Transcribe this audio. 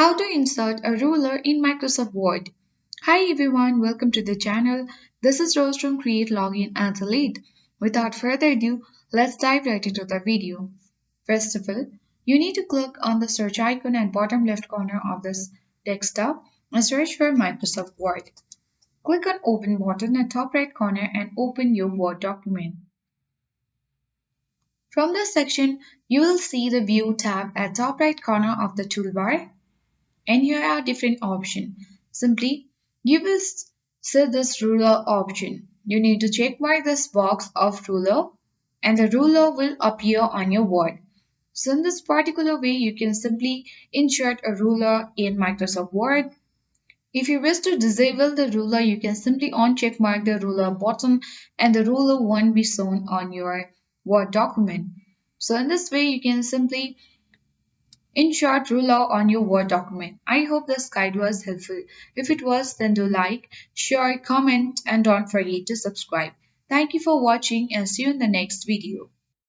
How to insert a ruler in Microsoft Word. Hi everyone, welcome to the channel. This is Rose from Create Login and Delete. Without further ado, let's dive right into the video. First of all, you need to click on the search icon at bottom left corner of this desktop and search for Microsoft Word. Click on Open button at top right corner and open your Word document. From this section, you will see the View tab at top right corner of the toolbar. And here are different options. Simply, you will see this ruler option. You need to check mark this box of ruler and the ruler will appear on your Word. So in this particular way, you can simply insert a ruler in Microsoft Word. If you wish to disable the ruler, you can simply uncheck mark the ruler button and the ruler won't be shown on your Word document. So in this way, you can simply insert ruler on your Word document. I hope this guide was helpful. If it was, then do like, share, comment, and don't forget to subscribe. Thank you for watching and see you in the next video.